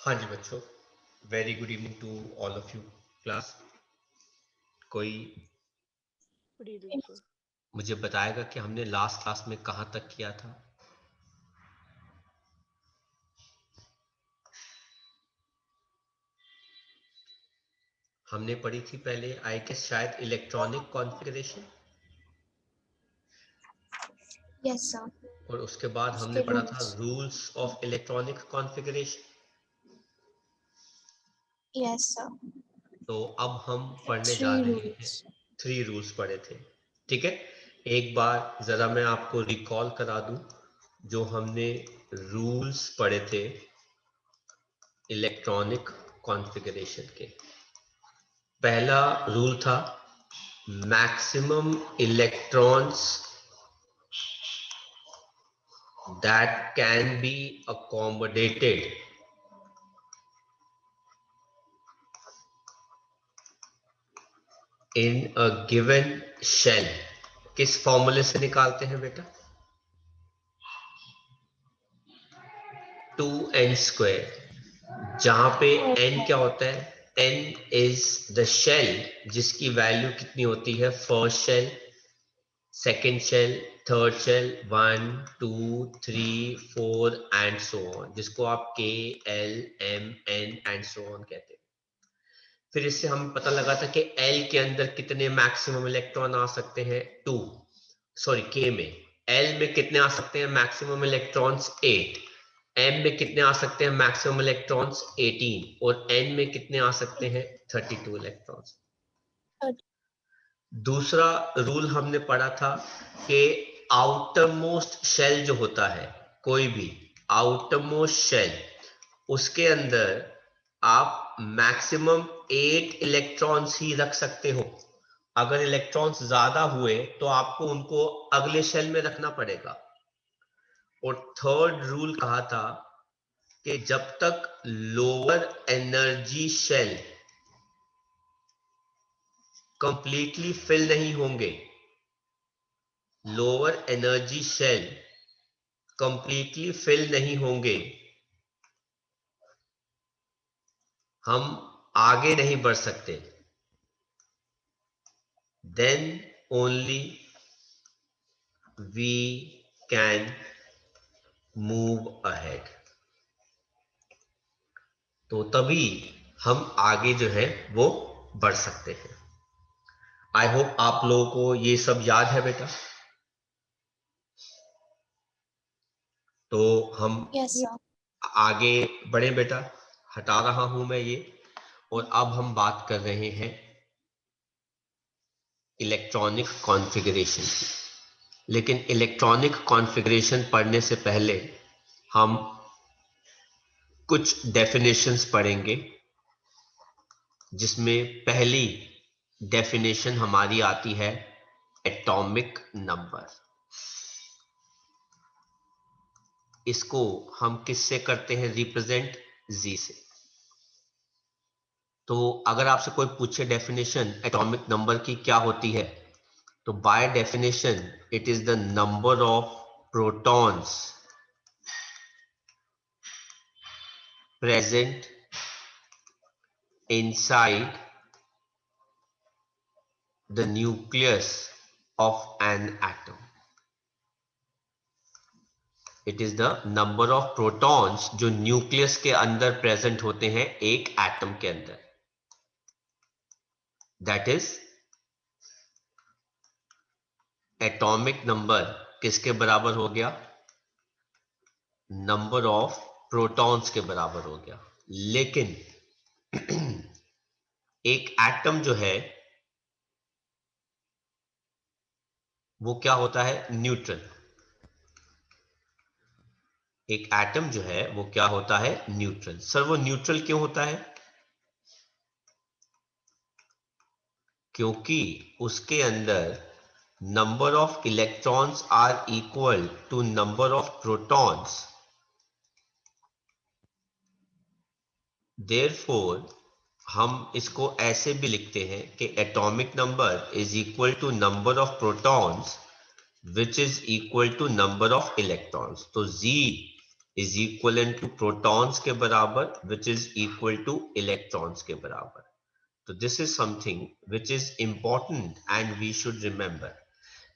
हाँ जी बच्चों, very good evening to all of you class. कोई गुड इवनिंग सर। मुझे बताएगा कि हमने लास्ट क्लास में कहाँ तक किया था? हमने पढ़ी थी पहले आई गेस शायद इलेक्ट्रॉनिक कॉन्फ़िगरेशन, यस सर। और उसके बाद हमने उसके पढ़ा था rules. Rules of electronic configuration. Yes sir. तो अब हम पढ़ने जा 3 रहे हैं, रूल्स। 3 रूल्स पढ़े थे। ठीक है, एक बार जरा मैं आपको रिकॉल करा दूं जो हमने रूल्स पढ़े थे इलेक्ट्रॉनिक कॉन्फ़िगरेशन के। पहला रूल था maximum electrons that can be accommodated in a given shell। किस फॉर्मूले से निकालते हैं बेटा? 2n², जहां पे n क्या होता है? n इज द शेल जिसकी वैल्यू कितनी होती है? First shell, second shell, third shell, 1 2 3 4 and so on, जिसको आप k l m n and so on कहते हैं। फिर इससे हम पता लगा था कि L के अंदर कितने मैक्सिमम इलेक्ट्रॉन आ सकते हैं? 2, सॉरी K में। L में कितने आ सकते हैं मैक्सिमम इलेक्ट्रॉन्स? 8। M में कितने आ सकते हैं मैक्सिमम इलेक्ट्रॉन्स? 18। और N में कितने आ सकते हैं? 32 इलेक्ट्रॉन्स। दूसरा रूल हमने पढ़ा था कि आउटर मोस्ट शेल जो होता है, कोई भी आउटर मोस्ट शेल, उसके अंदर आप मैक्सिमम 8 इलेक्ट्रॉन्स ही रख सकते हो। अगर इलेक्ट्रॉन्स ज्यादा हुए तो आपको उनको अगले शेल में रखना पड़ेगा। और थर्ड रूल कहा था कि जब तक lower energy shell completely fill नहीं होंगे, lower energy shell completely fill नहीं होंगे, हम आगे नहीं बढ़ सकते। then only we can move ahead। तो तभी हम आगे जो है वो बढ़ सकते हैं। आई होप आप लोगों को ये सब याद है बेटा। तो हम यस सर। आगे बढ़े बेटा, हटा रहा हूं मैं ये। और अब हम बात कर रहे हैं इलेक्ट्रॉनिक कॉन्फ़िगरेशन की। लेकिन इलेक्ट्रॉनिक कॉन्फ़िगरेशन पढ़ने से पहले हम कुछ डेफिनेशंस पढ़ेंगे, जिसमें पहली डेफिनेशन हमारी आती है एटॉमिक नंबर। इसको हम किससे करते हैं रिप्रेजेंट? जी से। तो अगर आपसे कोई पूछे डेफिनेशन एटॉमिक नंबर की क्या होती है, तो by definition it is the number of protons present inside the nucleus of an atom। It is the number of protons जो न्यूक्लियस के अंदर प्रेजेंट होते हैं एक एटम के अंदर। दैट इज एटॉमिक नंबर किसके बराबर हो गया? नंबर ऑफ प्रोटॉन्स के बराबर हो गया। लेकिन एक एटम जो है वो क्या होता है? न्यूट्रल। एक एटम जो है वो क्या होता है? न्यूट्रल। सर वो न्यूट्रल क्यों होता है? क्योंकि उसके अंदर number of electrons are equal to number of protons. Therefore हम इसको ऐसे भी लिखते हैं कि atomic number is equal to number of protons which is equal to number of electrons. तो Z is equal to protons के बराबर, which is equal to electrons के बराबर। तो this is something which is important and we should remember.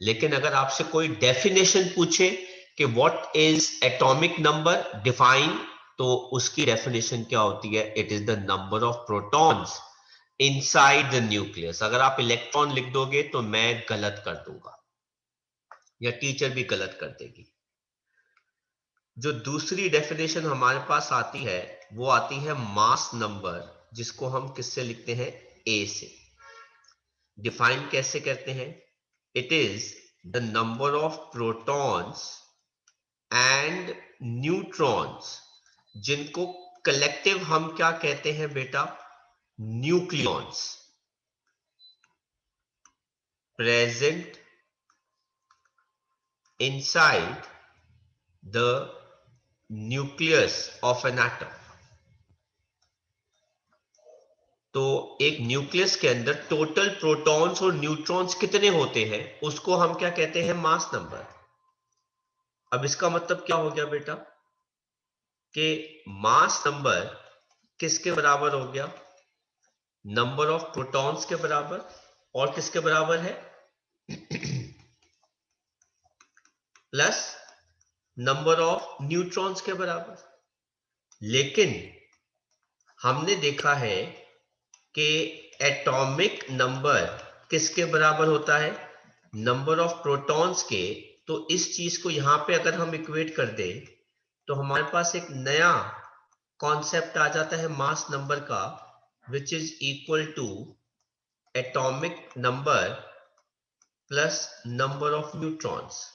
लेकिन अगर आपसे कोई डेफिनेशन पूछे कि what is atomic number, define, तो उसकी डेफिनेशन क्या होती है? It is the number of protons inside the nucleus. अगर आप इलेक्ट्रॉन लिख दोगे तो मैं गलत कर दूंगा या टीचर भी गलत कर देगी। जो दूसरी डेफिनेशन हमारे पास आती है वो आती है मास नंबर, जिसको हम किससे लिखते हैं? ए से। डिफाइन कैसे करते हैं? It is the number of protons and neutrons, जिनको कलेक्टिव हम क्या कहते हैं बेटा? Nucleons, present inside the nucleus of an atom। तो एक न्यूक्लियस के अंदर टोटल प्रोटॉन्स और न्यूट्रॉन्स कितने होते हैं, उसको हम क्या कहते हैं? Mass number. अब इसका मतलब क्या हो गया बेटा? कि मास नंबर किसके बराबर हो गया? नंबर ऑफ प्रोटॉन्स के बराबर। और किसके बराबर है? प्लस नंबर ऑफ न्यूट्रॉन्स के बराबर। लेकिन हमने देखा है कि एटॉमिक नंबर किसके बराबर होता है? नंबर ऑफ प्रोटॉन्स के। तो इस चीज को यहां पे अगर हम इक्वेट कर दें तो हमारे पास एक नया कॉन्सेप्ट आ जाता है मास नंबर का, which is equal to atomic number plus number of neutrons.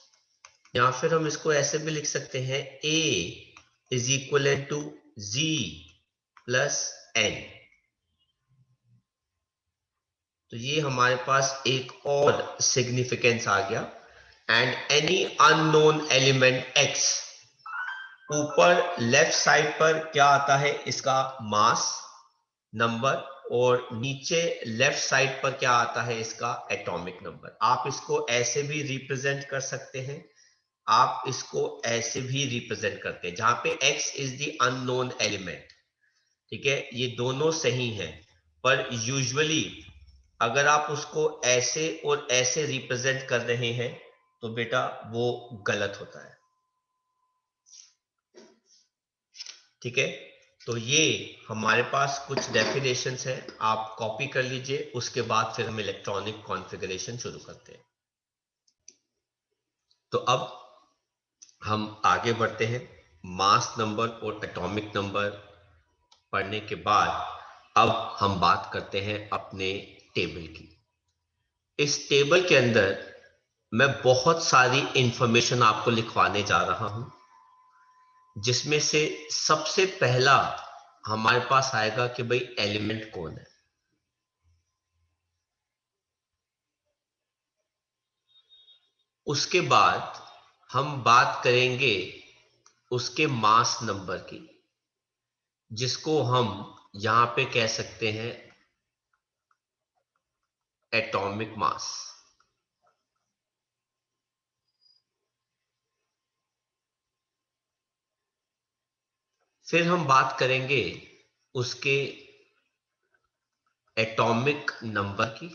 या फिर हम इसको ऐसे भी लिख सकते हैं, A is equal to Z plus N। तो ये हमारे पास एक और सिग्निफिकेंस आ गया। And any unknown element X, ऊपर लेफ्ट साइड पर क्या आता है? इसका मास नंबर, और नीचे लेफ्ट साइड पर क्या आता है? इसका एटॉमिक नंबर। आप इसको ऐसे भी रिप्रेजेंट कर सकते हैं, आप इसको ऐसे भी रिप्रेजेंट करते हैं, जहां पे X is the unknown element. ठीक है, ये दोनों सही हैं, पर यूजुअली अगर आप उसको ऐसे और ऐसे रिप्रेजेंट कर रहे हैं तो बेटा वो गलत होता है। ठीक है, तो ये हमारे पास कुछ डेफिनेशंस हैं, आप कॉपी कर लीजिए, उसके बाद फिर हम इलेक्ट्रॉनिक कॉन्फ़िगरेशन शुरू करते हैं। तो अब हम आगे बढ़ते हैं। मास नंबर और एटॉमिक नंबर पढ़ने के बाद अब हम बात करते हैं अपने टेबल की। इस टेबल के अंदर मैं बहुत सारी इंफॉर्मेशन आपको लिखवाने जा रहा हूं, जिसमें से सबसे पहला हमारे पास आएगा कि भाई एलिमेंट कौन है। उसके बाद हम बात करेंगे उसके मास नंबर की, जिसको हम यहां पे कह सकते हैं एटॉमिक मास। फिर हम बात करेंगे उसके एटॉमिक नंबर की।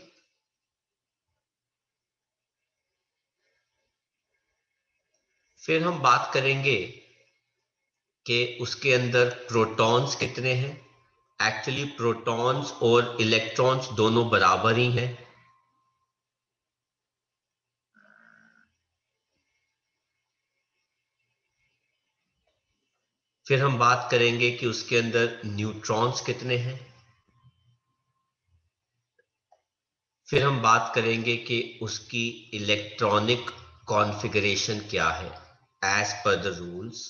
फिर हम बात करेंगे कि उसके अंदर प्रोटॉन्स कितने हैं। एक्चुअली प्रोटॉन्स और इलेक्ट्रॉन्स दोनों बराबर ही हैं। फिर हम बात करेंगे कि उसके अंदर न्यूट्रॉन्स कितने हैं। फिर हम बात करेंगे कि उसकी इलेक्ट्रॉनिक कॉन्फ़िगरेशन क्या है as per the rules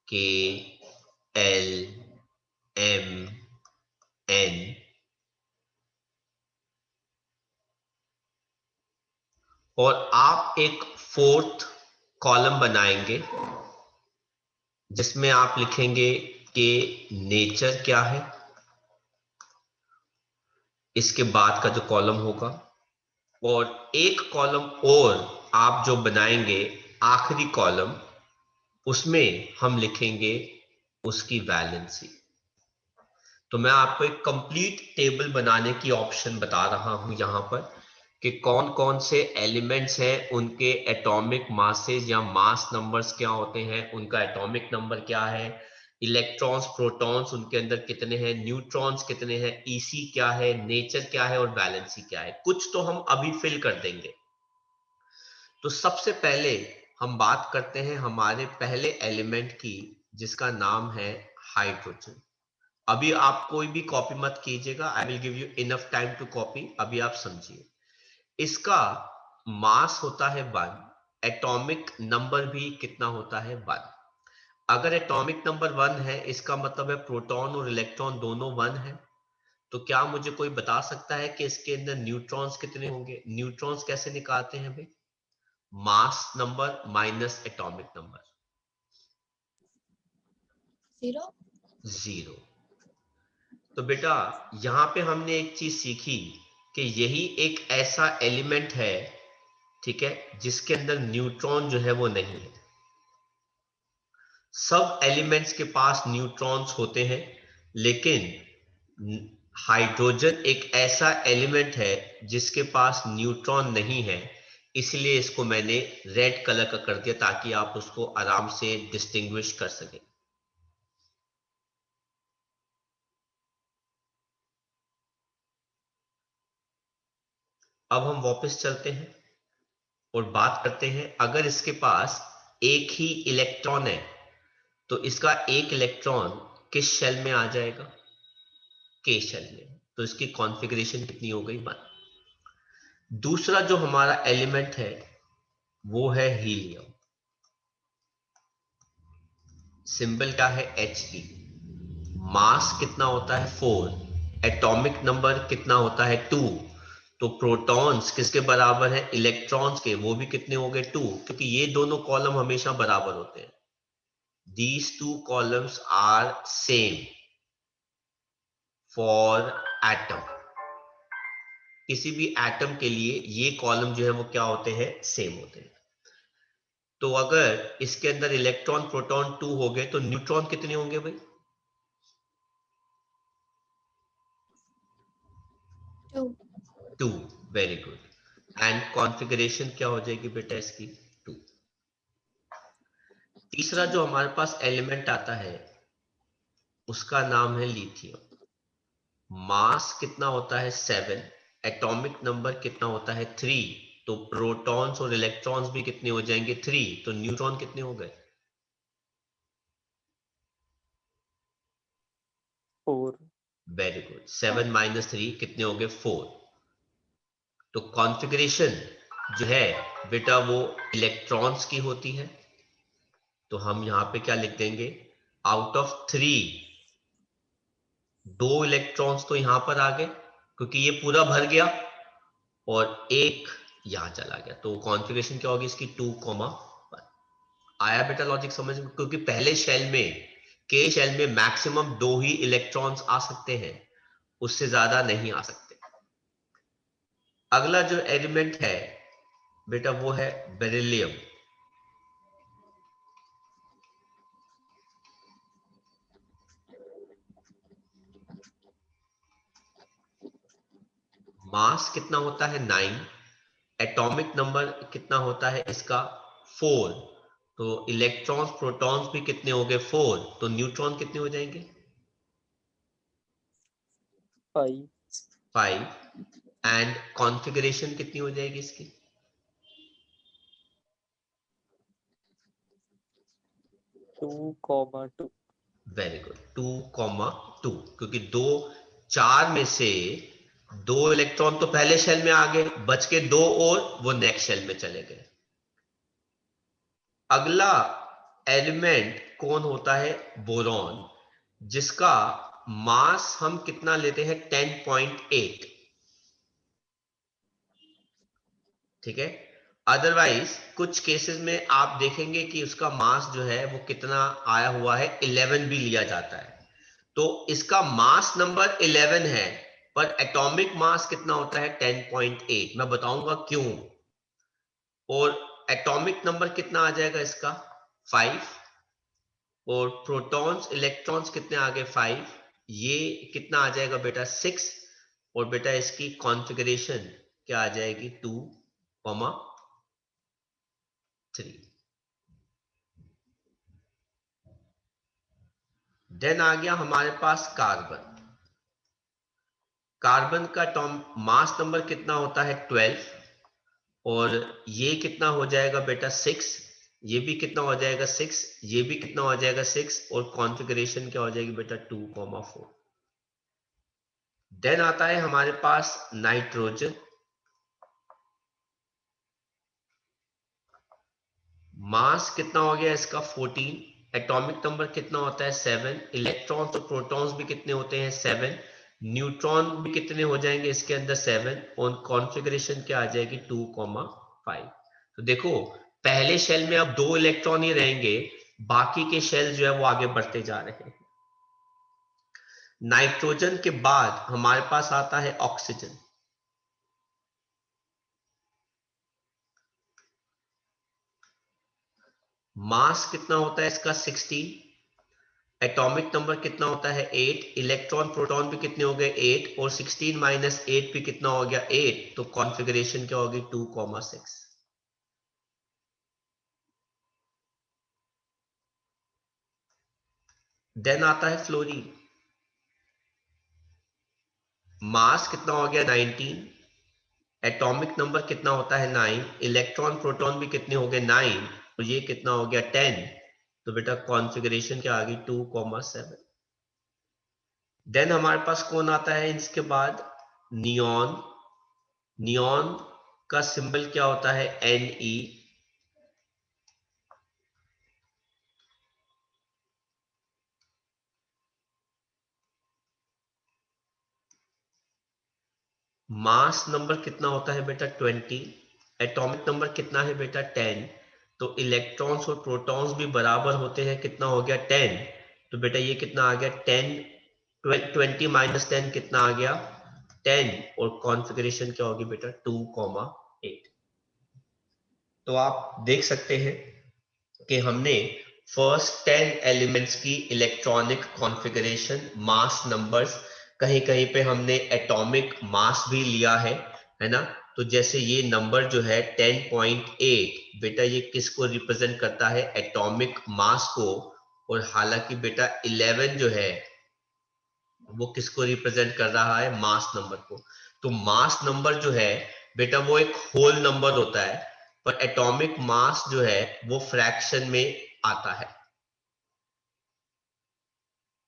K, L, M, N। और आप एक फोर्थ कॉलम बनाएंगे जिसमें आप लिखेंगे कि नेचर क्या है। इसके बाद का जो कॉलम होगा, और एक कॉलम और आप जो बनाएंगे आखिरी कॉलम, उसमें हम लिखेंगे उसकी वैलेंसी। तो मैं आपको एक कंप्लीट टेबल बनाने की ऑप्शन बता रहा हूं यहां पर कि कौन कौन से एलिमेंट्स हैं, उनके एटॉमिक मासेस या मास नंबर्स क्या होते हैं, उनका एटॉमिक नंबर क्या है, इलेक्ट्रॉन्स प्रोटॉन्स उनके अंदर कितने हैं, न्यूट्रॉन्स कितने हैं, ईसी क्या है, नेचर क्या है और वैलेंसी क्या है। कुछ तो हम अभी फिल कर देंगे। तो सबसे पहले हम बात करते हैं हमारे पहले एलिमेंट की, जिसका नाम है हाइड्रोजन। अभी आप कोई भी कॉपी मत कीजिएगा, I will give you enough time to copy. अभी आप समझिए, इसका मास होता है 1, एटॉमिक नंबर भी कितना होता है 1। अगर एटॉमिक नंबर 1 है, इसका मतलब है प्रोटॉन और इलेक्ट्रॉन दोनों 1 है। तो क्या मुझे कोई बता सकता है कि इसके अंदर न्यूट्रॉन्स कितने होंगे? न्यूट्रॉन्स कैसे निकालते हैं भाई? Mass number minus atomic number, 0. 0। तो बेटा यहां पे हमने एक चीज सीखी कि यही एक ऐसा एलिमेंट है, ठीक है, जिसके अंदर न्यूट्रॉन जो है वो नहीं है। सब एलिमेंट्स के पास न्यूट्रॉन्स होते हैं, लेकिन हाइड्रोजन एक ऐसा एलिमेंट है जिसके पास न्यूट्रॉन नहीं है। इसलिए इसको मैंने रेड कलर का कर दिया ताकि आप उसको आराम से डिस्टिंग्विश कर सकें। अब हम वापस चलते हैं और बात करते हैं, अगर इसके पास एक ही इलेक्ट्रॉन है तो इसका एक इलेक्ट्रॉन किस शेल में आ जाएगा? के शेल में। तो इसकी कॉन्फ़िगरेशन कितनी हो गई? 1। दूसरा जो हमारा एलिमेंट है वो है हीलियम। सिंबल क्या है? He। मास कितना होता है? 4। एटॉमिक नंबर कितना होता है? 2। तो प्रोटॉन्स किसके बराबर है? इलेक्ट्रॉन्स के। वो भी कितने हो गए? 2, क्योंकि ये दोनों कॉलम हमेशा बराबर होते हैं। These two columns are same for atom। किसी भी एटम के लिए ये कॉलम जो है वो क्या होते हैं? सेम होते हैं। तो अगर इसके अंदर इलेक्ट्रॉन प्रोटॉन 2 हो गए तो न्यूट्रॉन कितने होंगे भाई? 2. 2। Very good. एंड कॉन्फ़िगरेशन क्या हो जाएगी बेटा इसकी? 2। तीसरा जो हमारे पास एलिमेंट आता है उसका नाम है लिथियम। मास कितना होता है? 7। एटॉमिक नंबर कितना होता है? 3। तो प्रोटॉन्स और इलेक्ट्रॉन्स भी कितने हो जाएंगे? 3। तो न्यूट्रॉन कितने हो गए? 4. Very good. 7 माइनस 3 कितने हो गए? 4। तो कॉन्फ़िगरेशन जो है बेटा वो इलेक्ट्रॉन्स की होती है। तो हम यहां पे क्या लिख देंगे? आउट ऑफ 3 2 इलेक्ट्रॉन्स तो यहां पर आ गए क्योंकि ये पूरा भर गया, और एक यहां चला गया। तो कॉन्फ़िगरेशन क्या होगी इसकी? 2,1। आया बेटा लॉजिक समझ में? क्योंकि पहले शेल में, के शेल में मैक्सिमम 2 ही इलेक्ट्रॉन्स आ सकते हैं, उससे ज्यादा नहीं आ सकते। अगला जो एलिमेंट है बेटा वो है बेरिलियम। मास कितना होता है? 9। एटॉमिक नंबर कितना होता है इसका? 4। तो इलेक्ट्रॉन्स प्रोटॉन्स भी कितने हो गए? 4। तो न्यूट्रॉन कितने हो जाएंगे? 5. 5। एंड कॉन्फ़िगरेशन कितनी हो जाएगी इसकी? 2,2. Very good. 2,2, क्योंकि 4 में से 2 इलेक्ट्रॉन तो पहले शेल में आ गए, बच के 2 और वो नेक्स्ट शेल में चले गए। अगला एलिमेंट कौन होता है? बोरॉन, जिसका मास हम कितना लेते हैं? 10.8। ठीक है। अदरवाइज कुछ केसेस में आप देखेंगे कि उसका मास जो है वो कितना आया हुआ है? 11 भी लिया जाता है। तो इसका मास नंबर 11 है, पर एटॉमिक मास कितना होता है? 10.8। मैं बताऊंगा क्यों। और एटॉमिक नंबर कितना आ जाएगा इसका? 5। और प्रोटॉन्स इलेक्ट्रॉन्स कितने आ गए 5, ये कितना आ जाएगा बेटा 6, और बेटा इसकी कॉन्फ़िगरेशन क्या आ जाएगी 2, 3। देन आ गया हमारे पास कार्बन। कार्बन का मास नंबर कितना होता है 12, और ये कितना हो जाएगा बेटा 6, ये भी कितना हो जाएगा 6, ये भी कितना हो जाएगा 6, और कॉन्फ़िगरेशन क्या हो जाएगी बेटा 2, 4। देन आता है हमारे पास नाइट्रोजन। मास कितना हो गया इसका 14, एटॉमिक नंबर कितना होता है 7, इलेक्ट्रॉन्स और प्रोटॉन्स भी कितने होते हैं 7, न्यूट्रॉन भी कितने हो जाएंगे इसके अंदर 7, और कॉन्फ़िगरेशन क्या आ जाएगी 2, 5। तो देखो पहले शेल में अब 2 इलेक्ट्रॉन ही रहेंगे, बाकी के शेल जो है वो आगे बढ़ते जा रहे हैं। नाइट्रोजन के बाद हमारे पास आता है ऑक्सीजन। मास कितना होता है इसका 16, एटॉमिक नंबर कितना होता है 8, इलेक्ट्रॉन प्रोटॉन भी कितने हो गए 8, और 16 माइनस 8 भी कितना हो गया 8, तो कॉन्फ़िगरेशन क्या होगी 2, 6। देन आता है फ्लोरीन। मास कितना हो गया 19, एटॉमिक नंबर कितना होता है 9, इलेक्ट्रॉन प्रोटॉन भी कितने हो गए 9, और ये कितना हो गया 10, तो बेटा कॉन्फ़िगरेशन क्या आ गई 2, 7। देन हमारे पास कौन आता है इसके बाद, नियॉन। नियॉन का सिंबल क्या होता है Ne। मास नंबर कितना होता है बेटा 20, एटॉमिक नंबर कितना है बेटा 10, तो इलेक्ट्रॉन्स और प्रोटॉन्स भी बराबर होते हैं, कितना हो गया 10, तो बेटा ये कितना आ गया 10, 20 माइनस 10 कितना आ गया 10, और कॉन्फ़िगरेशन क्या होगी बेटा 2, 8। तो आप देख सकते हैं कि हमने फर्स्ट 10 एलिमेंट्स की इलेक्ट्रॉनिक कॉन्फ़िगरेशन, मास नंबर्स, कहीं कहीं पे हमने एटॉमिक मास भी लिया है ना। तो जैसे ये नंबर जो है 10.8 बेटा ये किसको रिप्रेजेंट करता है, एटॉमिक मास को, और हालांकि बेटा 11 जो है वो किसको रिप्रेजेंट कर रहा है, मास नंबर को। तो मास नंबर जो है बेटा वो एक होल नंबर होता है, पर एटॉमिक मास जो है वो फ्रैक्शन में आता है।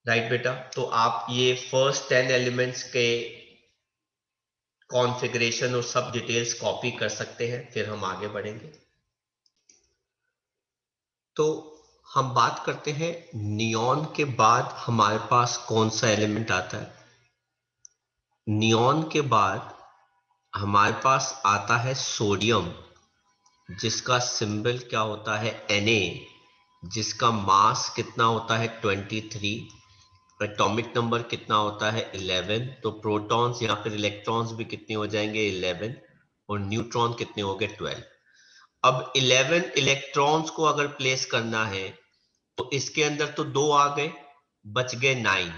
राइट बेटा, तो आप ये फर्स्ट 10 एलिमेंट्स के कॉन्फ़िगरेशन और सब डिटेल्स कॉपी कर सकते हैं, फिर हम आगे बढ़ेंगे। तो हम बात करते हैं नियॉन के बाद हमारे पास कौन सा एलिमेंट आता है। नियॉन के बाद हमारे पास आता है सोडियम, जिसका सिंबल क्या होता है Na, जिसका मास कितना होता है 23, एटॉमिक नंबर कितना होता है 11, तो प्रोटॉन्स या फिर इलेक्ट्रॉन्स भी कितने हो जाएंगे 11, और न्यूट्रॉन कितने हो गए 12। अब 11 इलेक्ट्रॉन्स को अगर प्लेस करना है तो इसके अंदर तो 2 आ गए, बच गए 9,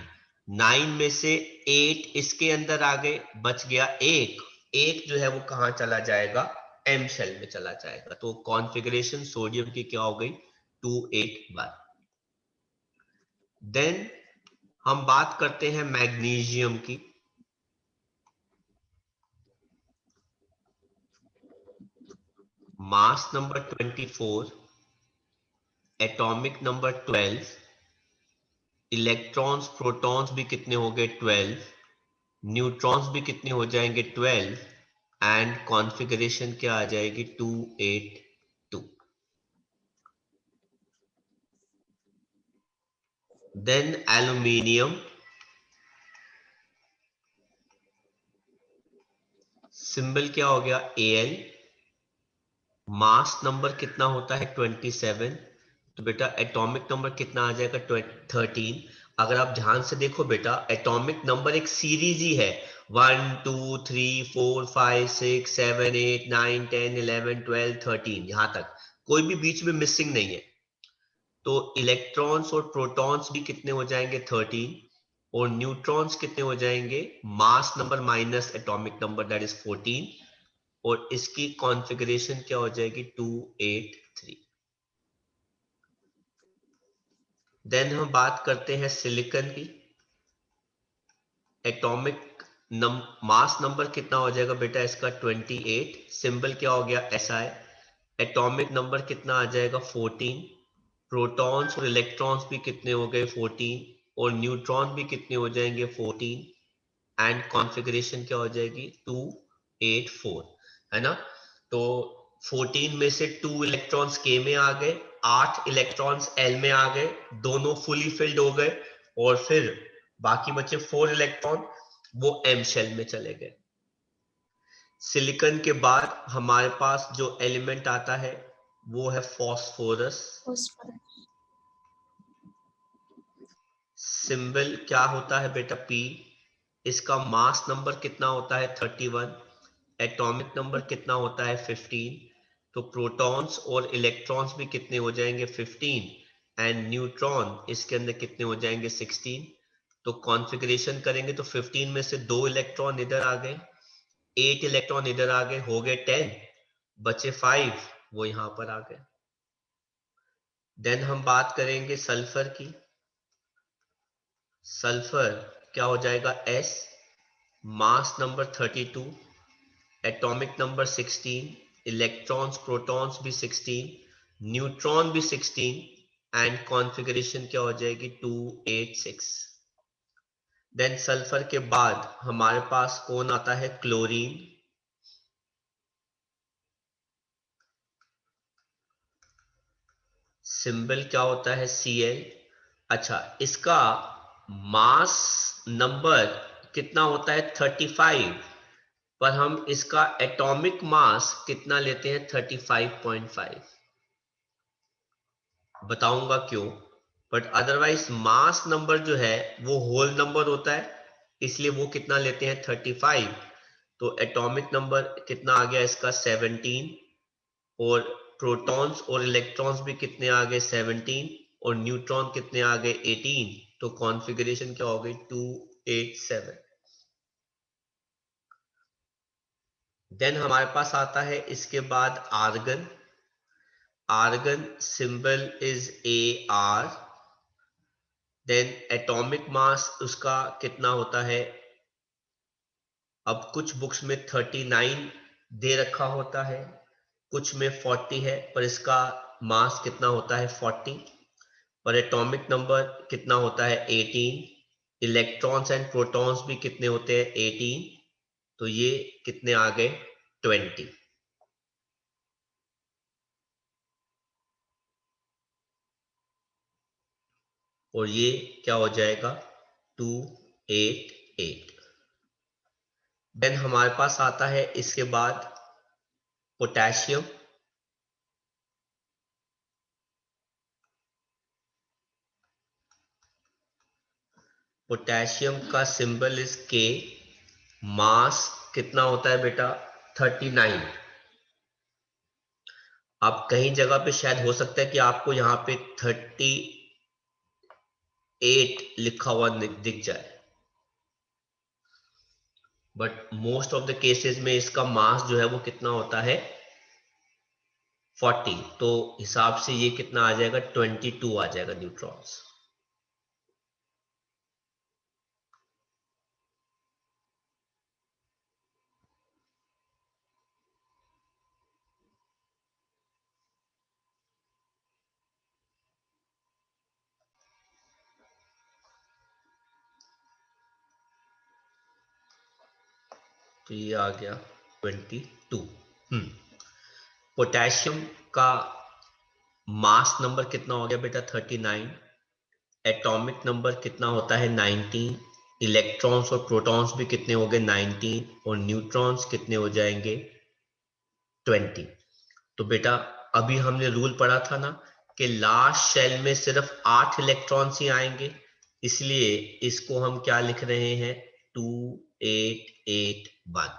9 में से 8 इसके अंदर आ गए, बच गया एक जो है वो कहां चला जाएगा, एम शेल में चला जाएगा। तो कॉन्फ़िगरेशन सोडियम की क्या हो गई 2, 8, 1। देन हम बात करते हैं मैग्नीशियम की। Mass number 24, atomic number 12, electrons protons भी कितने हो गए 12, न्यूट्रॉन्स भी कितने हो जाएंगे 12, एंड कॉन्फ़िगरेशन क्या आ जाएगी 2, 8, 2। देन एल्यूमिनियम, सिंबल क्या हो गया Al, मास नंबर कितना होता है 27, तो बेटा एटॉमिक नंबर कितना आ जाएगा 13। अगर आप ध्यान से देखो बेटा एटॉमिक नंबर एक सीरीज ही है, 1 2 3 4 5 6 7 8 9 10 11 12 13, यहां तक कोई भी बीच में मिसिंग नहीं है। तो इलेक्ट्रॉन्स और प्रोटॉन्स भी कितने हो जाएंगे 13 और न्यूट्रॉन्स कितने हो जाएंगे mass number minus atomic number that is 14 और इसकी कॉन्फ़िगरेशन क्या हो जाएगी 283। देन हम बात करते हैं सिलिकॉन की। एटॉमिक मास नंबर कितना हो जाएगा बेटा इसका 28, सिंबल क्या हो गया SI। एटॉमिक नंबर कितना आ जाएगा 14, प्रोटॉन्स और इलेक्ट्रॉन्स भी कितने हो गए 14 और न्यूट्रॉन भी कितने हो जाएंगे 14 एंड कॉन्फ़िगरेशन क्या हो जाएगी 284, है ना। तो 14 में से 2 इलेक्ट्रॉन्स K में आ गए, 8 इलेक्ट्रॉन्स L में आ गए, दोनों फुली फिल्ड हो गए और फिर बाकी बचे 4 इलेक्ट्रॉन वो M शेल में चले गए। सिलिकॉन के बाद हमारे पास जो एलिमेंट आता है वो है फॉस्फोरस। phosphorus, सिंबल क्या होता है बेटा P। इसका मास नंबर कितना होता है 31, एटॉमिक नंबर कितना होता है 15, तो प्रोटॉन्स और इलेक्ट्रॉन्स भी कितने हो जाएंगे 15 एंड न्यूट्रॉन इसके अंदर कितने हो जाएंगे 16। तो कॉन्फ़िगरेशन करेंगे तो 15 में से 2 इलेक्ट्रॉन इधर आ गए, 8 इलेक्ट्रॉन इधर आ गए, हो गए 10, बचे 5 वो यहां पर आ गए। देन हम बात करेंगे सल्फर की। सल्फर क्या हो जाएगा S, mass number 32, atomic number 16, electrons protons भी 16, न्यूट्रॉन भी 16 एंड कॉन्फ़िगरेशन क्या हो जाएगी 286। देन सल्फर के बाद हमारे पास कौन आता है क्लोरीन। सिंबल क्या होता है Cl। अच्छा, इसका मास नंबर कितना होता है 35, पर हम इसका एटॉमिक मास कितना लेते हैं 35.5। बताऊंगा क्यों, बट अदरवाइज मास नंबर जो है वो होल नंबर होता है, इसलिए वो कितना लेते हैं 35। तो एटॉमिक नंबर कितना आ गया इसका 17 और प्रोटॉन्स और इलेक्ट्रॉन्स भी कितने आ गए 17 और न्यूट्रॉन कितने आ गए 18। तो कॉन्फ़िगरेशन क्या हो गई 287। देन हमारे पास आता है इसके बाद argon. Argon symbol is AR। Then atomic mass उसका कितना होता है, अब कुछ बुक्स में 39 दे रखा होता है, कुछ में 40 है, पर इसका मास कितना होता है 40 और एटॉमिक नंबर कितना होता है 18, इलेक्ट्रॉन्स एंड प्रोटॉन्स भी कितने होते हैं 18, तो ये कितने आ गए 20। और ये क्या हो जाएगा 288। देन हमारे पास आता है इसके बाद पोटेशियम। पोटेशियम का सिंबल इज K, मास कितना होता है बेटा 39। आप कहीं जगह पे शायद हो सकता है कि आपको यहां पे 38 लिखा हुआ दिख जाए, but most of the cases में इसका मास जो है वो कितना होता है 40। तो हिसाब से ये कितना आ जाएगा 22 आ जाएगा न्यूट्रॉन्स। तो ये आ गया 22। पोटेशियम का मास नंबर कितना हो गया बेटा 39, एटॉमिक नंबर कितना होता है 19, इलेक्ट्रॉन्स और प्रोटॉन्स भी कितने हो गए 19 और न्यूट्रॉन्स कितने हो जाएंगे 20। तो बेटा अभी हमने रूल पढ़ा था ना कि लास्ट शेल में सिर्फ 8 इलेक्ट्रॉन्स ही आएंगे, इसलिए इसको हम क्या लिख रहे हैं 2881।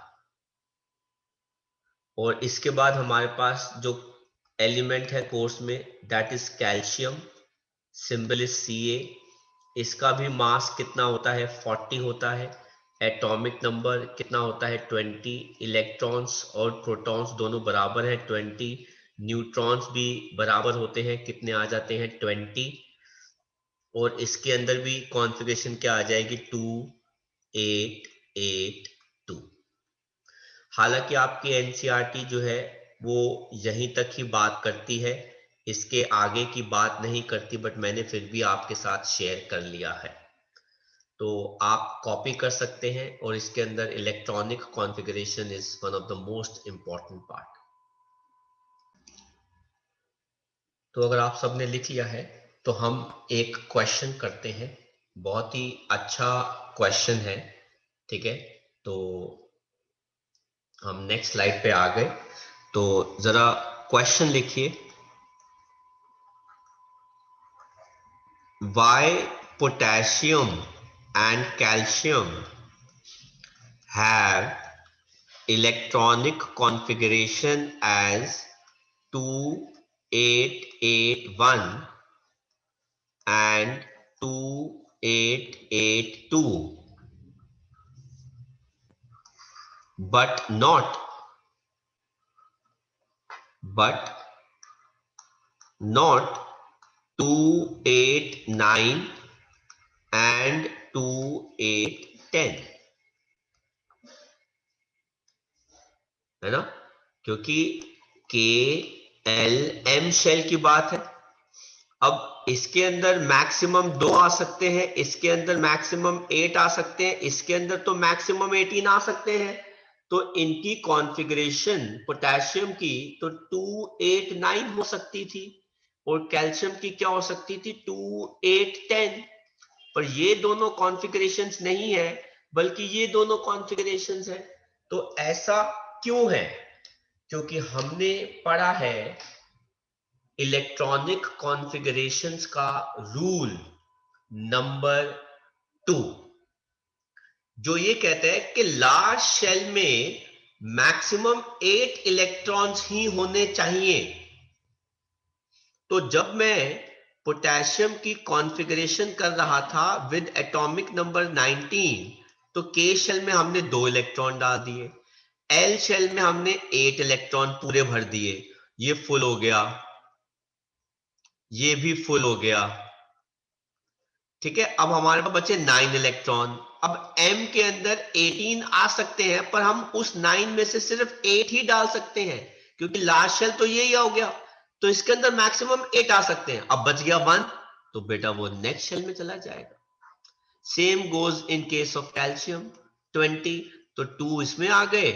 और इसके बाद हमारे पास जो एलिमेंट है कोर्स में that is calcium. Symbol is Ca। इसका भी मास कितना होता है, 40 होता है। एटॉमिक नंबर कितना होता है, 20। इलेक्ट्रॉन्स और प्रोटॉन्स दोनों बराबर है, 20। न्यूट्रॉन्स भी बराबर होते हैं, कितने आ जाते हैं, 20। और इसके अंदर भी कॉन्फ़िगरेशन क्या आ जाएगी, 2 8 8 2। हालांकि आपकी एनसीईआरटी जो है वो यहीं तक ही बात करती है, इसके आगे की बात नहीं करती, बट मैंने फिर भी आपके साथ शेयर कर लिया है, तो आप कॉपी कर सकते हैं। और इसके अंदर electronic configuration is one of the most important part. तो अगर आप सबने लिख लिया है तो हम एक क्वेश्चन करते हैं, बहुत ही अच्छा क्वेश्चन है, ठीक है। तो हम नेक्स्ट स्लाइड पे आ गए, तो जरा क्वेश्चन लिखिए। Why potassium and calcium have electronic configuration as 2881 and 2882 but not 289 and 2810, है ना, क्योंकि के एल एम शेल की बात है। अब इसके अंदर मैक्सिमम 2 आ सकते हैं, इसके अंदर मैक्सिमम 8 आ सकते हैं, इसके अंदर तो मैक्सिमम 18 आ सकते हैं। तो इनकी कॉन्फ़िगरेशन पोटेशियम की तो 289 हो सकती थी और कैल्शियम की क्या हो सकती थी, 2810। पर ये दोनों कॉन्फ़िगरेशंस नहीं है, बल्कि ये दोनों कॉन्फ़िगरेशंस है। तो ऐसा क्यों है, क्योंकि हमने पढ़ा है इलेक्ट्रॉनिक कॉन्फ़िगरेशंस का रूल नंबर 2, जो ये कहता है कि लार्ज शेल में मैक्सिमम 8 इलेक्ट्रॉन्स ही होने चाहिए। तो जब मैं पोटेशियम की कॉन्फ़िगरेशन कर रहा था विद एटॉमिक नंबर 19, तो के शेल में हमने 2 इलेक्ट्रॉन डाल दिए, एल शेल में हमने 8 इलेक्ट्रॉन पूरे भर दिए, ये फुल हो गया, ये भी फुल हो गया, ठीक है। अब हमारे पास बचे 9 इलेक्ट्रॉन। अब m के अंदर 18 आ सकते हैं, पर हम उस 9 में से सिर्फ 8 ही डाल सकते हैं, क्योंकि लास्ट शेल तो यही हो गया। तो इसके अंदर मैक्सिमम 8 आ सकते हैं। अब बच गया 1, तो बेटा वो नेक्स्ट शेल में चला जाएगा। Same goes in case of calcium, 20, तो 2 इसमें आ गए,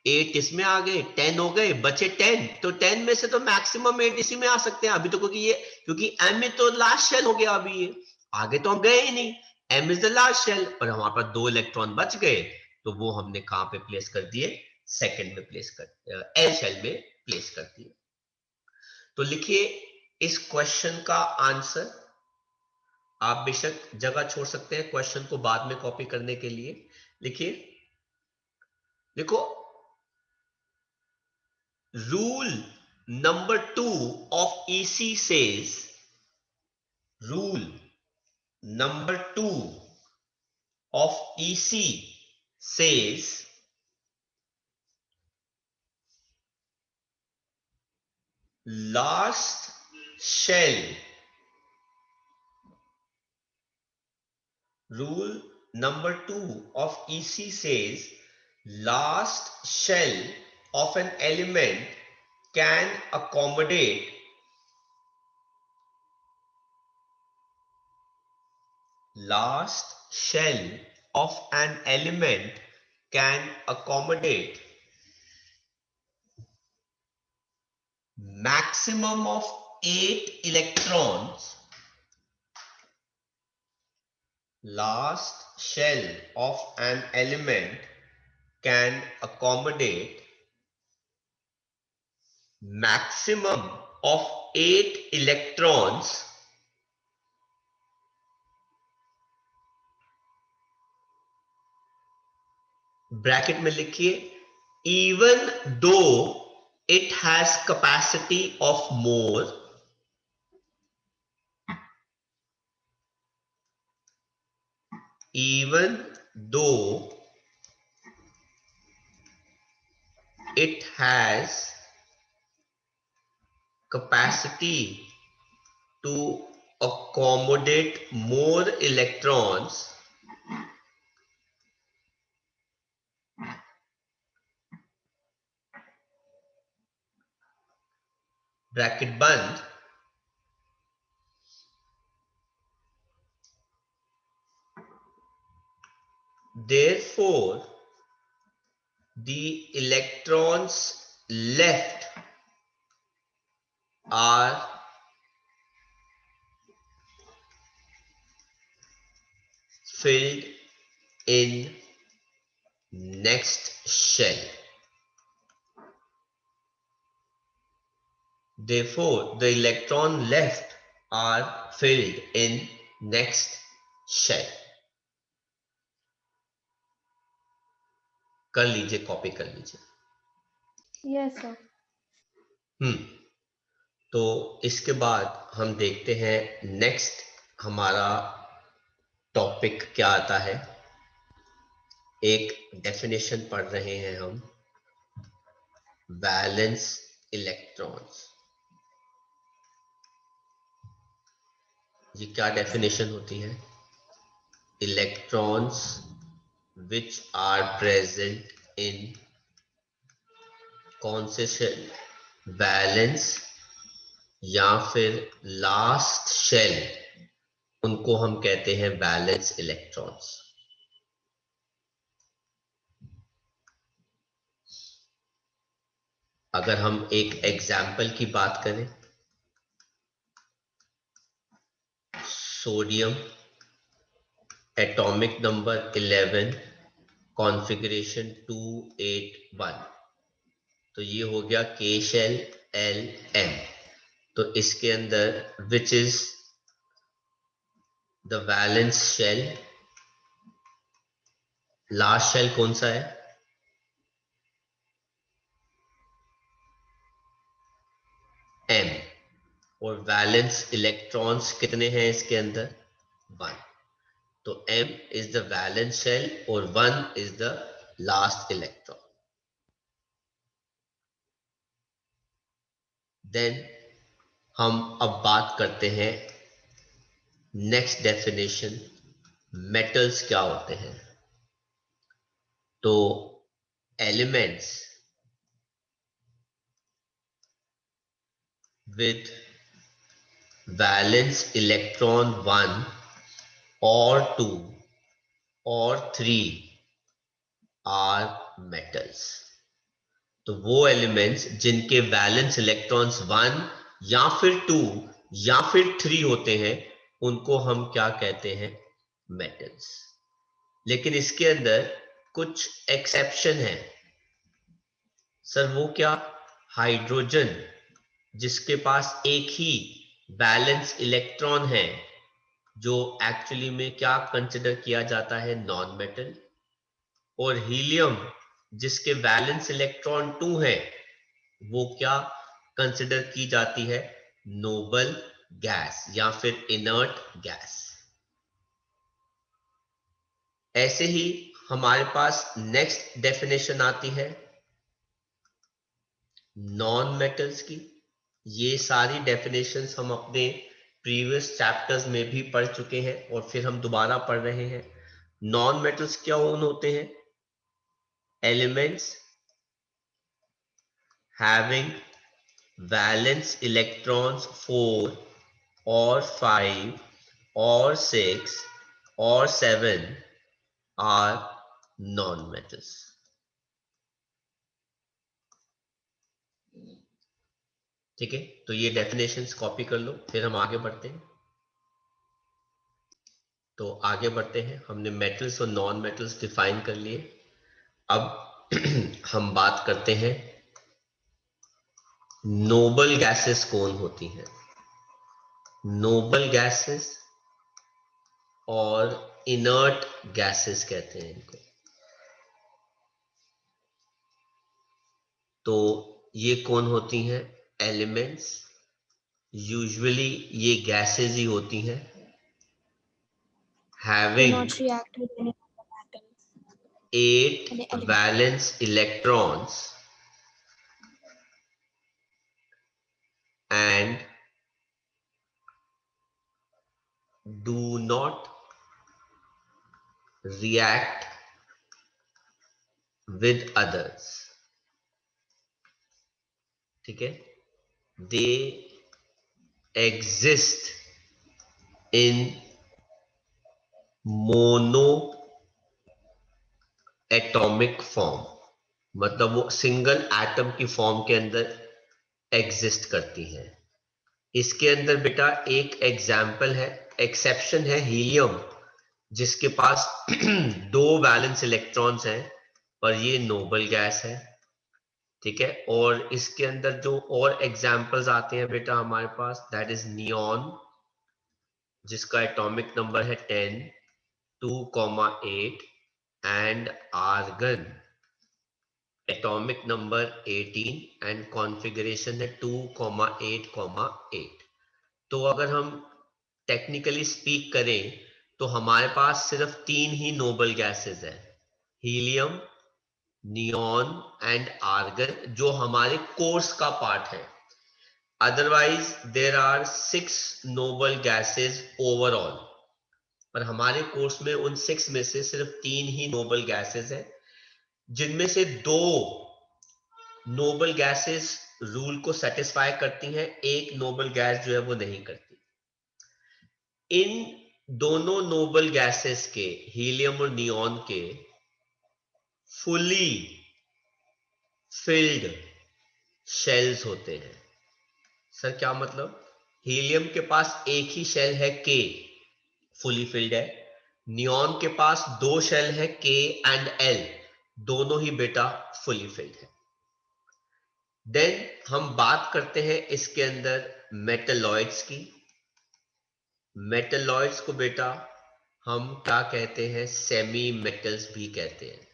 8 इसमें आ गए, 10 हो गए, बचे 10। तो 10 में से तो मैक्सिमम 8 इसी में आ सकते हैं अभी तो, क्योंकि m में तो लास्ट शेल हो गया, अभी ये आगे तो हम गए ही नहीं। m is the last shell, पर हमारे पास 2 इलेक्ट्रॉन बच गए, तो वो हमने कहां पे प्लेस कर दिए, सेकंड में प्लेस कर, एल शेल में प्लेस कर दिए। तो लिखिए इस क्वेश्चन का आंसर। आप बेशक जगह छोड़ सकते हैं क्वेश्चन को बाद में कॉपी करने के लिए। लिखिए, देखो, rule number 2 of EC says, rule number 2 of EC says last shell, rule number 2 of EC says last shell of an element can accommodate last shell of an element can accommodate maximum of 8 electrons. Last shell of an element can accommodate maximum of 8 electrons bracket में लिखिए, even though it has capacity of more, even though it has capacity to accommodate more electrons, bracket band, therefore the electrons left are filled in next shell. Therefore, the electron left are filled in next shell. कर लीजिए, copy कर लीजिए। Yes sir. तो इसके बाद हम देखते हैं नेक्स्ट हमारा टॉपिक क्या आता है। एक डेफिनेशन पढ़ रहे हैं हम, वैलेंस इलेक्ट्रॉन्स। ये क्या डेफिनेशन होती है? Electrons which are present in कौन से शेल, वैलेंस या फिर लास्ट शेल, उनको हम कहते हैं वैलेंस इलेक्ट्रॉन्स। अगर हम एक एग्जाम्पल की बात करें, सोडियम एटॉमिक नंबर 11, कॉन्फ़िगरेशन 281, तो ये हो गया के शेल Lm। तो इसके अंदर which is the valence shell, last shell कौन सा है? M। और वैलेंस इलेक्ट्रॉन्स कितने हैं इसके अंदर? 1। तो M is the valence shell और 1 is the last electron. Then हम अब बात करते हैं नेक्स्ट डेफिनेशन, मेटल्स क्या होते हैं। तो elements with valence electron 1 or 2 or 3 are metals। तो वो एलिमेंट्स जिनके वैलेंस इलेक्ट्रॉन्स 1 या फिर 2 या फिर 3 होते हैं, उनको हम क्या कहते हैं? मेटल्स। लेकिन इसके अंदर कुछ एक्सेप्शन है। सर वो क्या? हाइड्रोजन जिसके पास एक ही वैलेंस इलेक्ट्रॉन है, जो एक्चुअली में क्या कंसिडर किया जाता है? Non metal. और हीलियम जिसके वैलेंस इलेक्ट्रॉन 2 है, वो क्या कंसिडर की जाती है? नोबल गैस या फिर इनर्ट गैस। ऐसे ही हमारे पास नेक्स्ट डेफिनेशन आती है नॉन मेटल्स की। ये सारी डेफिनेशंस हम अपने प्रीवियस चैप्टर्स में भी पढ़ चुके हैं और फिर हम दोबारा पढ़ रहे हैं। नॉन मेटल्स क्या होते हैं? Elements having valence electrons 4 or 5 or 6 or 7 are non-metals। ठीक है, तो ये डेफिनेशंस कॉपी कर लो, फिर हम आगे बढ़ते हैं। तो आगे बढ़ते हैं, हमने मेटल्स और नॉन मेटल्स डिफाइन कर लिए। अब हम बात करते हैं नोबल गैसेस कौन होती हैं। नोबल गैसेस और इनर्ट गैसेस कहते हैं इनको। तो ये कौन होती हैं? एलिमेंट्स। यूजुअली ये गैसेस ही होती हैं having not react with any other metal. 8 Any element. valence electrons and do not react with others. ठीक है, they exist in mono atomic form, मतलब वो सिंगल एटम की फॉर्म के अंदर एग्जिस्ट करती हैं। इसके अंदर बेटा एक एग्जाम्पल है, एक्सेप्शन है हीलियम, जिसके पास 2 वैलेंस इलेक्ट्रॉन्स हैं, पर ये नोबल गैस है। ठीक है, और इसके अंदर जो और एग्जाम्पल्स आते हैं बेटा हमारे पास, दैट इज नियॉन, जिसका एटॉमिक नंबर है 10, 2,8 and argon atomic number 18 and configuration है 2,8,8। तो अगर हम टेक्निकली स्पीक करें तो हमारे पास सिर्फ 3 ही नोबल गैसेस है, हीलियम, नियॉन एंड आर्गन, जो हमारे कोर्स का पार्ट है। Otherwise there are 6 noble gases overall, पर हमारे कोर्स में उन 6 में से सिर्फ 3 ही नोबल गैसेस हैं, जिनमें से 2 नोबल गैसेस रूल को सेटिस्फाई करती हैं, एक नोबल गैस जो है वो नहीं करती। इन दोनों नोबल गैसेस के, हीलियम और नियॉन के, फुली फिल्ड शेल्स होते हैं। सर क्या मतलब? हीलियम के पास एक ही शेल है के, फुली फिल्ड है। नियॉन के पास 2 शेल है के एंड एल, दोनों ही बेटा फुली फिल्ड है। देन हम बात करते हैं इसके अंदर मेटलॉइड्स की। मेटलॉइड्स को बेटा हम क्या कहते हैं? सेमी मेटल्स भी कहते हैं।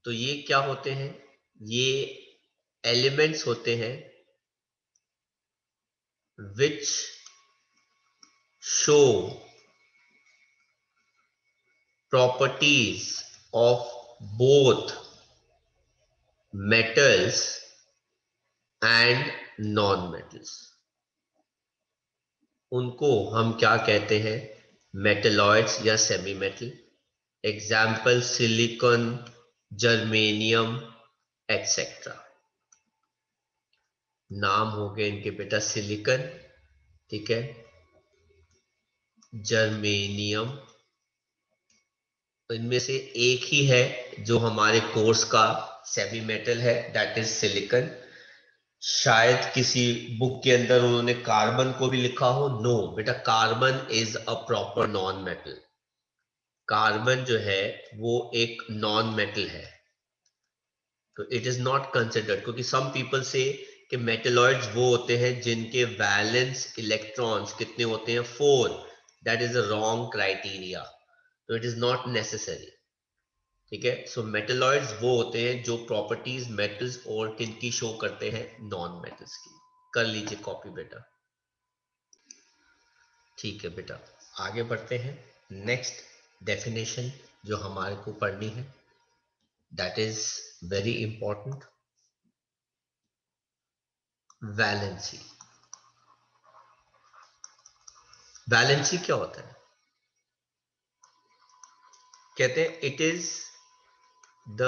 तो ये क्या होते हैं? ये एलिमेंट्स होते हैं which show properties of both metals and non-metals. उनको हम क्या कहते हैं? मेटलॉइड्स या semi metal. Example silicon, germanium etcetera. नाम हो गए इनके बेटा सिलिकॉन, ठीक है, जर्मेनियम, इनमें से एक ही है जो हमारे कोर्स का सेमी मेटल है, दैट इज सिलिकॉन। शायद किसी बुक के अंदर उन्होंने कार्बन को भी लिखा हो। नो बेटा, carbon is a proper noun metal. Carbon जो है वो एक नॉन मेटल है, तो इट इज नॉट कंसिडर्ड, क्योंकि सम पीपल से कि मेटलॉइड्स वो होते हैं जिनके वैलेंस इलेक्ट्रॉन्स कितने होते हैं? 4। That is a wrong criteria, तो इट इज नॉट नेसेसरी। ठीक है, सो मेटलॉइड्स वो होते हैं जो प्रॉपर्टीज मेटल्स और किनकी शो करते हैं? नॉन मेटल्स की। कर लीजिए कॉपी बेटा। ठीक है बेटा, आगे बढ़ते हैं। नेक्स्ट डेफिनेशन जो हमारे को पढ़नी है, that is very important, valency. Valency क्या होता है? कहते हैं it is the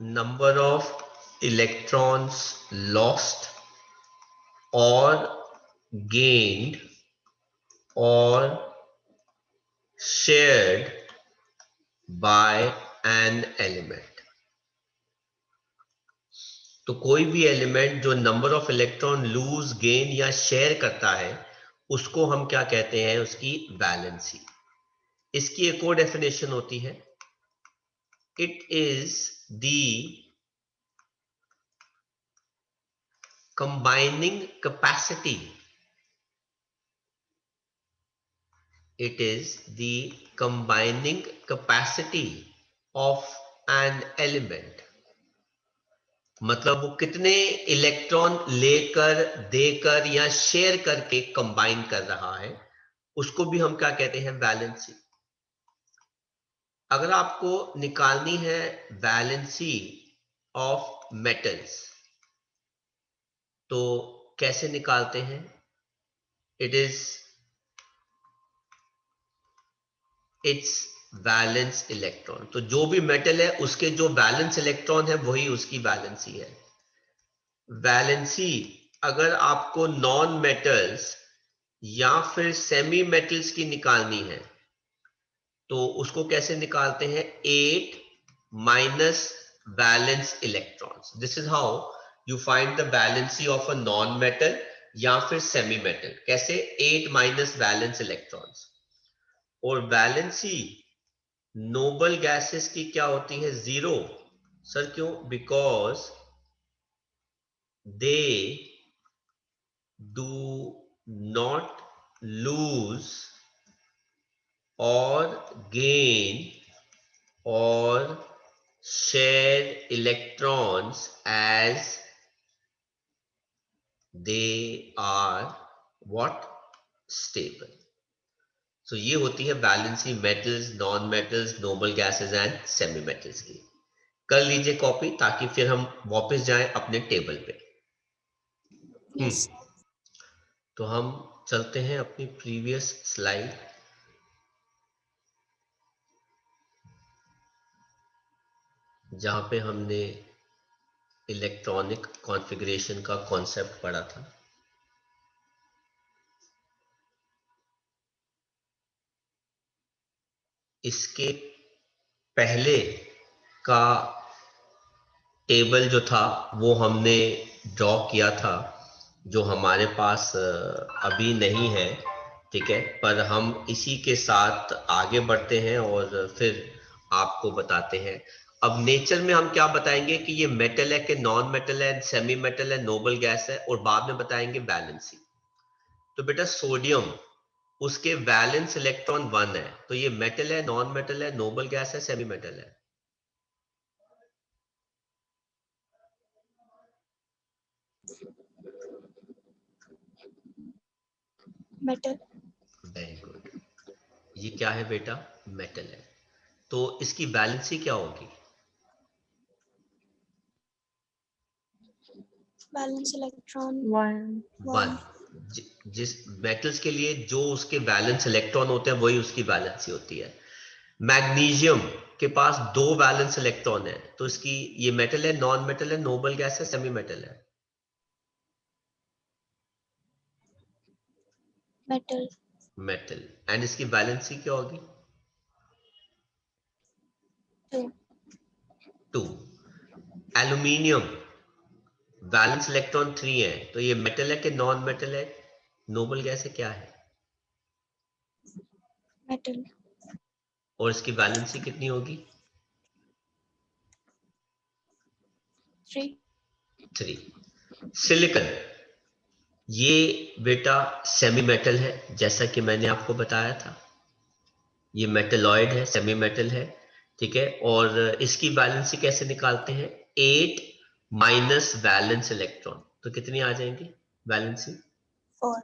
number of electrons lost और गेन्ड और shared by an element। तो कोई भी एलिमेंट जो number of electron lose, gain या शेयर करता है, उसको हम क्या कहते हैं? उसकी वैलेंसी। इसकी एक और डेफिनेशन होती है, it is the combining capacity, it is the combining capacity of an element। मतलब वो कितने इलेक्ट्रॉन लेकर, देकर या शेयर करके कंबाइन कर रहा है, उसको भी हम क्या कहते हैं, वैलेंसी। अगर आपको निकालनी है वैलेंसी ऑफ मेटल्स तो कैसे निकालते हैं? It is it's valence electron. तो जो भी मेटल है उसके जो वैलेंस इलेक्ट्रॉन है वही उसकी वैलेंसी है। वैलेंसी अगर आपको नॉन मेटल्स या फिर सेमी मेटल्स की निकालनी है तो उसको कैसे निकालते हैं? 8 minus valence electrons. This is how you find the valency of a non metal या फिर सेमी मेटल। कैसे? 8 माइनस वैलेंस इलेक्ट्रॉन्स। और वैलेंसी नोबल गैसेस की क्या होती है? 0। सर क्यों? Because they do not lose or gain or share electrons as they are what? Stable. So ये होती है valency metals, non metals, noble gases and semi metals की। कर लीजिए कॉपी ताकि फिर हम वापस जाएं अपने टेबल पे। Yes. तो हम चलते हैं अपनी प्रीवियस स्लाइड। जहां पे हमने इलेक्ट्रॉनिक कॉन्फ़िगरेशन का कॉन्सेप्ट पढ़ा था। इसके पहले का टेबल जो था वो हमने ड्रॉ किया था, जो हमारे पास अभी नहीं है, ठीक है। पर हम इसी के साथ आगे बढ़ते हैं और फिर आपको बताते हैं। अब नेचर में हम क्या बताएंगे कि ये मेटल है कि नॉन मेटल है, सेमी मेटल है, नोबल गैस है, और बाद में बताएंगे वैलेंसी। तो बेटा सोडियम, उसके वैलेंस इलेक्ट्रॉन 1 है, तो ये मेटल है, नॉन मेटल है, नोबल गैस है, सेमी मेटल है? Metal. Very good. ये क्या है बेटा? मेटल है। तो इसकी वैलेंसी क्या होगी? Valence electron. 1. 1। जिस मेटल्स के लिए जो उसके वैलेंस इलेक्ट्रॉन होते हैं वही उसकी वैलेंसी होती है। मैग्नीशियम के पास 2 वैलेंस इलेक्ट्रॉन है, तो इसकी, ये मेटल है, नॉन मेटल है, नोबल गैस है, सेमी मेटल है? Metal. मेटल। एंड इसकी वैलेंसी क्या होगी? 2. 2। एल्यूमिनियम वैलेंस इलेक्ट्रॉन 3 है, तो ये मेटल है कि नॉन मेटल है, नोबल गैस है, क्या है? Metal. और इसकी वैलेंसी कितनी होगी? 3. 3। सिलिकॉन, ये बेटा सेमी मेटल है, जैसा कि मैंने आपको बताया था। ये मेटलॉइड है, सेमी मेटल है, ठीक है। और इसकी वैलेंसी कैसे निकालते हैं? 8 माइनस वैलेंस इलेक्ट्रॉन, तो कितनी आ जाएंगी वैलेंसी? 4.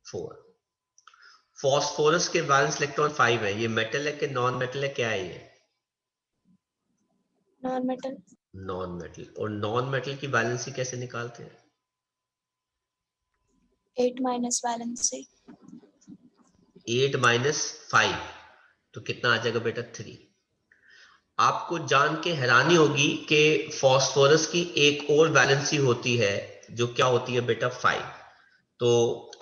4। फॉस्फोरस के वैलेंस इलेक्ट्रॉन 5 है। ये मेटल है कि नॉन मेटल है, क्या है ये? Non-metal. Non metal. और नॉन मेटल की वैलेंसी कैसे निकालते हैं? 8 minus valency. 8 माइनस 5, तो कितना आ जाएगा बेटा? 3। आपको जान के हैरानी होगी कि फॉस्फोरस की एक और वैलेंसी होती है, जो क्या होती है बेटा? 5। तो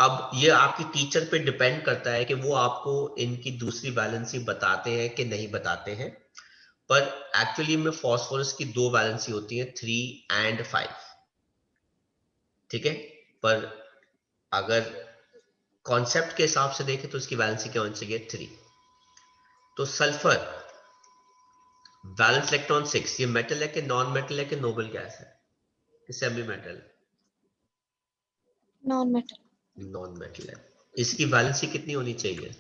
अब ये आपकी टीचर पे डिपेंड करता है कि वो आपको इनकी दूसरी वैलेंसी बताते हैं कि नहीं बताते हैं। पर एक्चुअली में फॉस्फोरस की 2 वैलेंसी होती है, 3 एंड 5, ठीक है। पर अगर कॉन्सेप्ट के हिसाब से देखें तो इसकी वैलेंसी क्या होनी चाहिए? 3। तो सल्फर वैलेंस इलेक्ट्रॉन 6, ये मेटल है कि नॉन मेटल है कि नोबल गैस है कि semi metal? Non-metal. Non metal है। इसकी वैलेंसी कितनी होनी चाहिए?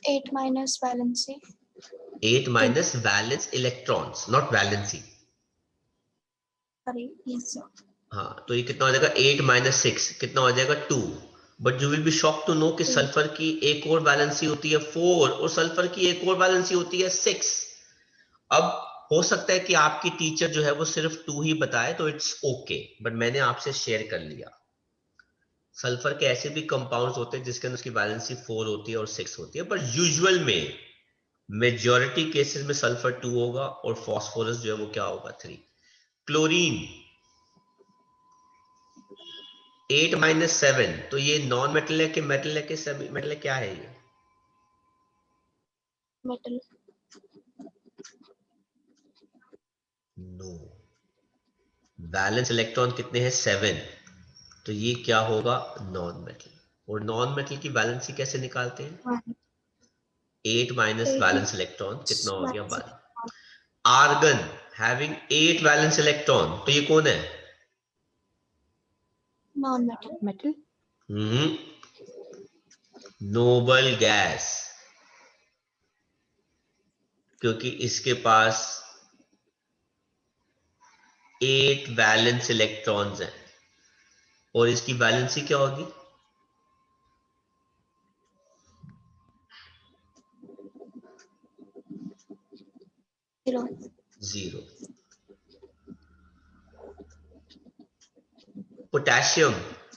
8 minus valency. 8 2. Minus valence electrons, not valency. Sorry. Yes, sir. हाँ, तो ये कितना हो जाएगा 8 माइनस 6 कितना हो जाएगा 2। But you will be shock to know कि सल्फर की एक और वैलेंसी होती है 4 और सल्फर की एक और वैलेंसी होती है 6। अब हो सकता है कि आपकी टीचर जो है वो सिर्फ 2 ही बताए, तो इट्स ओके, बट मैंने आपसे शेयर कर लिया। सल्फर के ऐसे भी कंपाउंड्स होते हैं जिसके अंदर उसकी वैलेंसी 4 होती है और 6 होती है, पर यूजुअल में मेजॉरिटी केसेस में सल्फर 2 होगा और फास्फोरस जो है वो क्या होगा 3। क्लोरीन 8 माइनस 7, तो ये नॉन मेटल है कि मेटल है कि सब मेटल है, क्या है ये? मेटल। नो, बैलेंस इलेक्ट्रॉन कितने हैं 7, तो ये क्या होगा नॉन मेटल। और नॉन मेटल की बैलेंसी कैसे निकालते हैं? 8 माइनस 8 बैलेंस इलेक्ट्रॉन कितना हो गया minus 1। Argon having 8 valence electron, तो ये कौन है? non-metal. Metal. नोबल गैस, क्योंकि इसके पास 8 वैलेंस इलेक्ट्रॉन्स हैं और इसकी वैलेंसी क्या होगी? 0. 0। पोटेशियम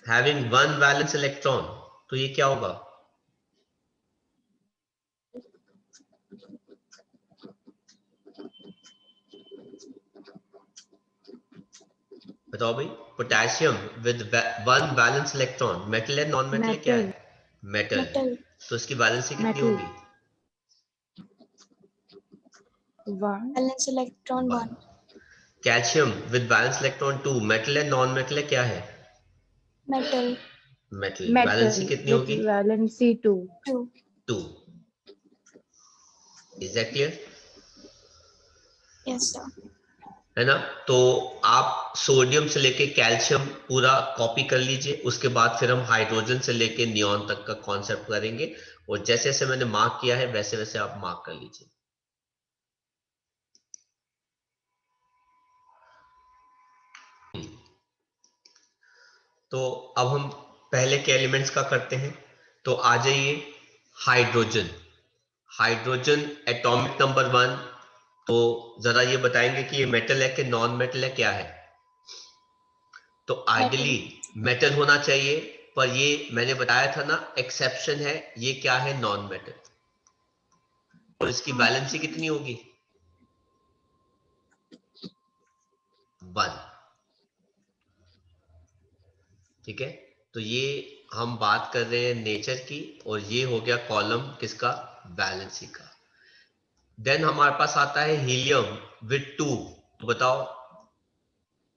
हैविंग 1 वैलेंस इलेक्ट्रॉन, तो ये क्या होगा? बताओ भाई, potassium with 1 valence electron metal है नॉन मेटल है क्या Metal. है? मेटल। Metal. तो इसकी वैलेंसी कितनी Metal. होगी? 1. Valence electron 1. Calcium with valence electron 2 metal है नॉन मेटल है क्या है? Metal metal. वैलेंसी Metal कितनी with होगी? valency 2. 2. 2। Is that clear? Yes, sir. है ना? तो आप सोडियम से लेके कैल्शियम पूरा कॉपी कर लीजिए, उसके बाद फिर हम हाइड्रोजन से लेके नियॉन तक का कॉन्सेप्ट करेंगे, और जैसे जैसे मैंने मार्क किया है वैसे वैसे आप मार्क कर लीजिए। तो अब हम पहले के एलिमेंट्स का करते हैं, तो आ जाइए। हाइड्रोजन। हाइड्रोजन एटॉमिक नंबर 1, तो जरा ये बताएंगे कि ये मेटल है कि नॉन मेटल है क्या है? तो आइडियली मेटल होना चाहिए, पर ये मैंने बताया था ना एक्सेप्शन है, ये क्या है नॉन मेटल। और इसकी वैलेंसी कितनी होगी? 1। ठीक है, तो ये हम बात कर रहे हैं नेचर की, और ये हो गया कॉलम किसका? वैलेंसी का। देन हमारे पास आता है हीलियम विद 2, तो बताओ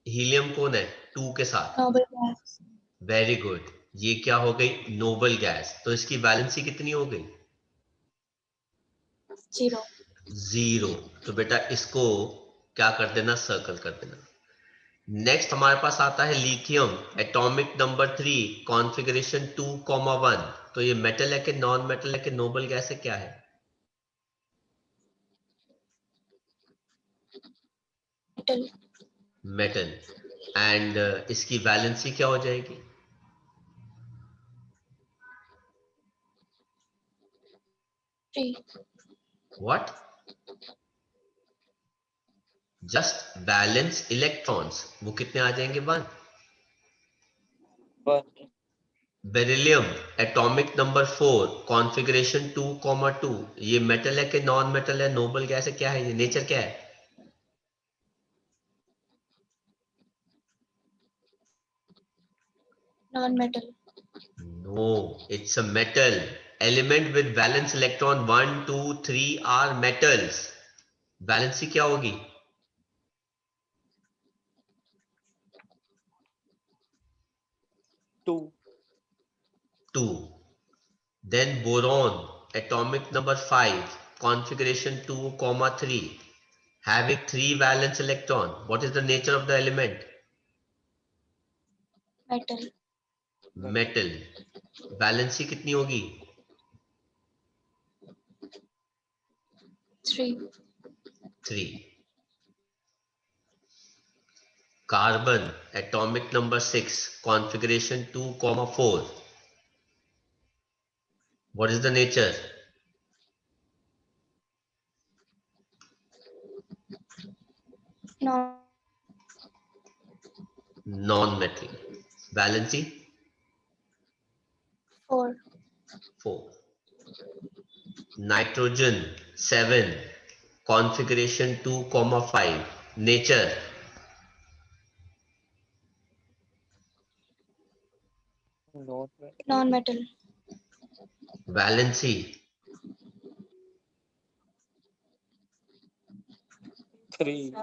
हीलियम कौन है 2 के साथ? Noble gas. वेरी गुड, ये क्या हो गई? Noble gas. तो इसकी वैलेंसी कितनी हो गई? 0. 0। तो बेटा इसको क्या कर देना? सर्कल कर देना। नेक्स्ट हमारे पास आता है लिथियम एटॉमिक नंबर 3 कॉन्फ़िगरेशन 2,1, तो ये मेटल है कि नॉन मेटल है कि नोबल गैस है, क्या है? Metal. मेटल। एंड इसकी वैलेंसी क्या हो जाएगी? 3. व्हाट? जस्ट बैलेंस इलेक्ट्रॉन्स, वो कितने आ जाएंगे? 1। 1. बेरिलियम एटॉमिक नंबर 4 कॉन्फ़िगरेशन 2,2, ये मेटल है कि नॉन मेटल है, नोबल गैस है, क्या है ये? नेचर क्या है? Non-metal. No, it's a metal. Element with valence electron 1, 2, 3 are metals. Valency क्या होगी? 2. 2। Then boron atomic number 5 configuration 2,3 having 3 valence electron. What is the nature of the element? Metal. Metal. Valency कितनी होगी? 3. 3। carbon atomic number 6 configuration 2,4. What is the nature? Non. Non-metal. Valency 4. 4. Nitrogen 7 configuration 2,5. Nature Non-metal. valency 3.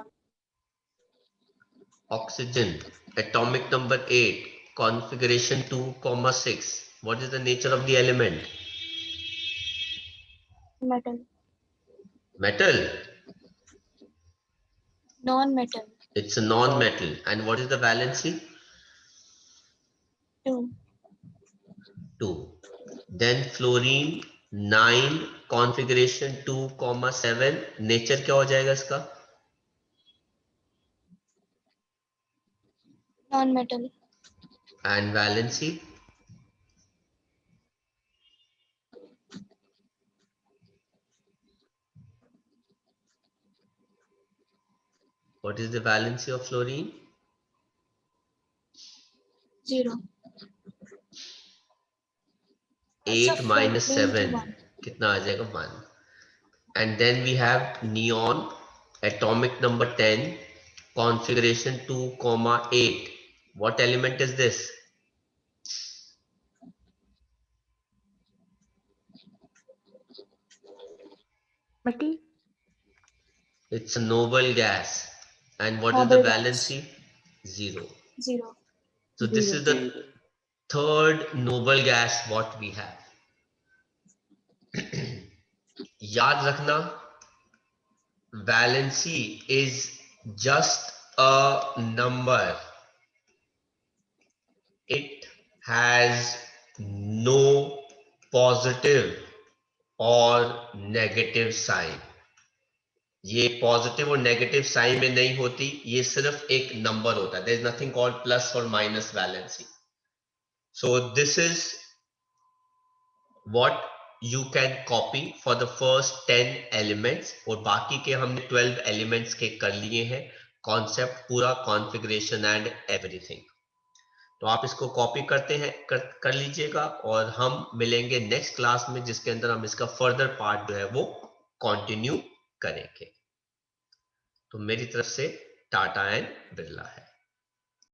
oxygen atomic number 8 configuration 2,6. What is the nature of the element? Metal. Metal. Non-metal. It's a non-metal. And what is the valency? 2. 2. Then fluorine 9 configuration 2,7. Nature क्या हो जाएगा इसका? Non-metal. And valency? What is the valency of fluorine? 0. 8 minus 7 1. कितना आ जाएगा? 1. And then we have neon atomic number 10 configuration 2,8. What element is this? Metal. It's a noble gas. And what is Noble the gas. valency? 0. 0. So this is the third noble gas what we have. याद रखना, valency is just a number. It has no positive or negative sign. ये positive और negative sign में नहीं होती, ये सिर्फ एक नंबर होता है. There is nothing called plus और minus valency. So this is what you can copy for the first 10 elements. और बाकी के हमने 12 एलिमेंट्स के कर लिए हैं कॉन्सेप्ट पूरा, कॉन्फ़िगरेशन एंड एवरीथिंग. तो आप इसको कॉपी करते हैं कर लीजिएगा और हम मिलेंगे नेक्स्ट क्लास में जिसके अंदर हम इसका फर्दर पार्ट जो है वो कंटिन्यू करेंगे. तो मेरी तरफ से टाटा एंड बिरला है.